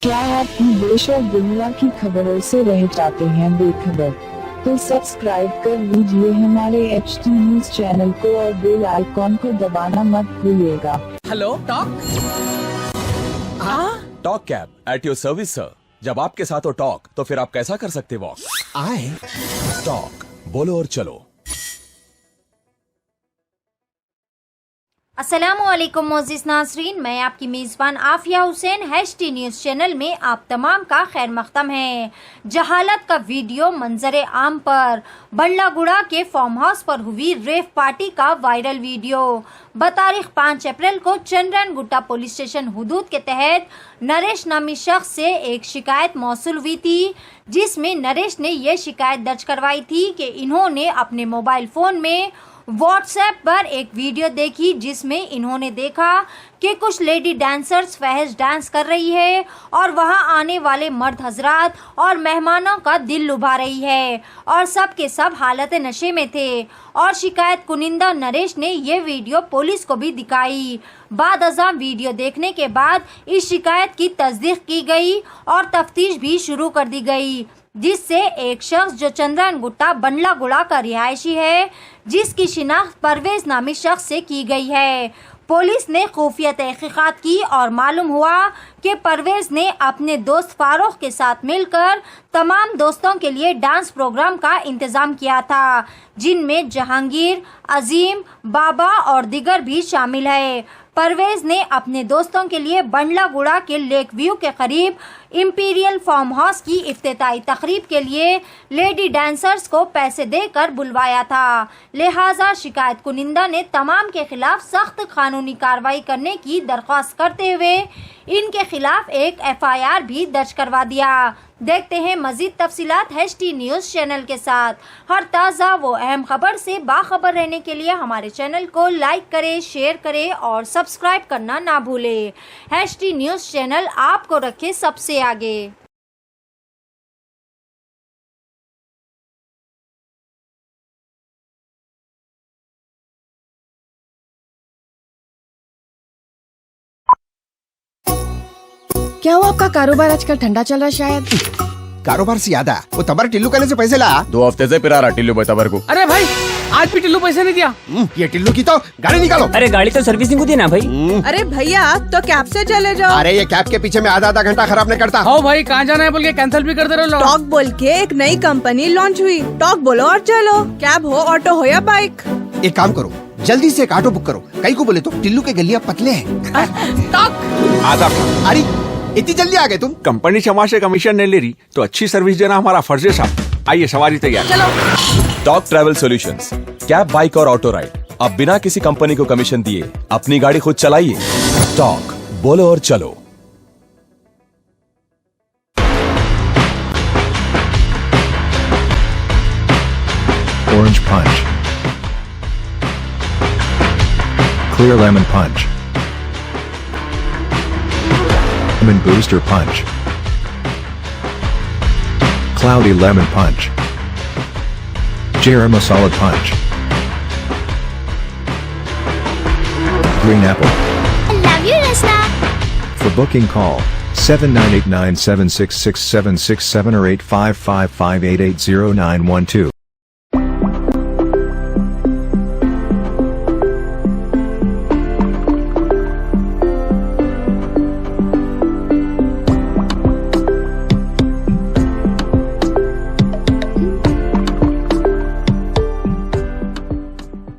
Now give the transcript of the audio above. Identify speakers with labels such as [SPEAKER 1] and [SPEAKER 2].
[SPEAKER 1] क्या आप देश और दुनिया की खबरों से रह जाते हैं बेखबर? तो सब्सक्राइब कर लीजिए हमारे HT न्यूज चैनल को और बेल आइकॉन को दबाना मत भूलिएगा।
[SPEAKER 2] Hello talk.
[SPEAKER 3] Talk cab at your service sir. जब आपके साथ हो टॉक तो फिर आप कैसा कर सकते वॉक?
[SPEAKER 2] आए
[SPEAKER 3] टॉक बोलो और चलो।
[SPEAKER 4] अस्सलामुअलैकुम मोअज़्ज़िज़ नाज़रीन, मैं आपकी मेज़बान Afiya Hussain HT news channel में आप तमाम का खैर मख्तम है। जहालत का वीडियो मंजरे आम पर बल्लागुड़ा के फार्म हाउस पर हुई रेव पार्टी का वायरल वीडियो। बतारीख 5 अप्रैल को चंद्रन गुट्टा पुलिस स्टेशन हुदूद के तहत नरेश नामी शख्स से एक शिकायत मौसूल हुई थी, जिसमें नरेश ने यह शिकायत दर्ज करवाई थी कि इन्होंने अपने मोबाइल फ़ोन में व्हाट्सएप पर एक वीडियो देखी, जिसमें इन्होंने देखा कि कुछ लेडी डांसर्स फहश डांस कर रही है और वहां आने वाले मर्द हजरात और मेहमानों का दिल लुभा रही है और सब के सब हालत नशे में थे। और शिकायत कुनिंदा नरेश ने यह वीडियो पुलिस को भी दिखाई। बाद अज़ां वीडियो देखने के बाद इस शिकायत की तस्दीक की गई और तफ्तीश भी शुरू कर दी गई, जिससे एक शख्स जो चंद्रन गुट्टा बल्लागुड़ा का रिहायशी है, जिसकी शिनाख्त परवेज नामी शख्स से की गई है। पुलिस ने खुफिया तहकीकात की और मालूम हुआ कि परवेज ने अपने दोस्त फारूक के साथ मिलकर तमाम दोस्तों के लिए डांस प्रोग्राम का इंतजाम किया था, जिनमें जहांगीर, अजीम, बाबा और दिगर भी शामिल है। परवेज ने अपने दोस्तों के लिए बल्लागुड़ा के लेक व्यू के करीब इंपीरियल फार्म हाउस की इफ्तिताई तकरीब के लिए लेडी डांसर्स को पैसे देकर बुलवाया था। लिहाजा शिकायत कुनिंदा ने तमाम के खिलाफ सख्त कानूनी कार्रवाई करने की दरख्वास्त करते हुए इनके खिलाफ एक FIR भी दर्ज करवा दिया। देखते हैं मजीद तफसीलात HT न्यूज़ चैनल के साथ। हर ताज़ा वो अहम खबर से बाखबर रहने के लिए हमारे चैनल को लाइक करें, शेयर करें और सब्सक्राइब करना ना भूलें। HT न्यूज़ चैनल आपको रखे सबसे आगे।
[SPEAKER 5] क्या हुआ आपका कारोबार आजकल ठंडा चल रहा है शायद?
[SPEAKER 6] कारोबार से याद आया, वो तबर टिल्लू कहने से पैसे ला।
[SPEAKER 3] 2 हफ्ते से पिरा रहा टिल्लू भाई तबर को।
[SPEAKER 2] अरे भाई आज भी टिल्लू पैसे नहीं दिया।
[SPEAKER 6] ये टिल्लू की तो गाड़ी निकालो।
[SPEAKER 7] अरे गाड़ी तो सर्विसिंग को दी ना भाई।
[SPEAKER 8] अरे भैया तो कैब से चले जाओ।
[SPEAKER 6] अरे ये कैब के पीछे में आधा घंटा खराब नहीं करता।
[SPEAKER 2] हो भाई कहाँ जाना है बोल के कैंसिल भी कर दे रहे हो।
[SPEAKER 8] टॉक बोल के एक नई कंपनी लॉन्च हुई। टॉक बोलो और चलो, कैब हो, ऑटो हो या बाइक।
[SPEAKER 6] एक काम करो, जल्दी से एक ऑटो बुक करो। कई को बोले तो टिल्लू के गलियां पतले हैं।
[SPEAKER 9] आधा।
[SPEAKER 6] अरे इतनी जल्दी आ गए तुम?
[SPEAKER 9] कंपनी क्षमा से कमीशन नहीं ले रही तो अच्छी सर्विस देना हमारा फर्ज है साहब। आइए सवारी तैयार।
[SPEAKER 3] Talk travel solutions, cab, bike और ऑटो राइड। अब बिना किसी कंपनी को कमीशन दिए अपनी गाड़ी खुद चलाइए। टॉक बोलो और चलो।
[SPEAKER 10] Orange Punch, Clear Lemon Punch, Lemon Booster Punch, Cloudy Lemon Punch, Garam Masala Punch, Green Apple.
[SPEAKER 11] I love you, Rasna.
[SPEAKER 10] For booking call 7989766767 or 8555880912.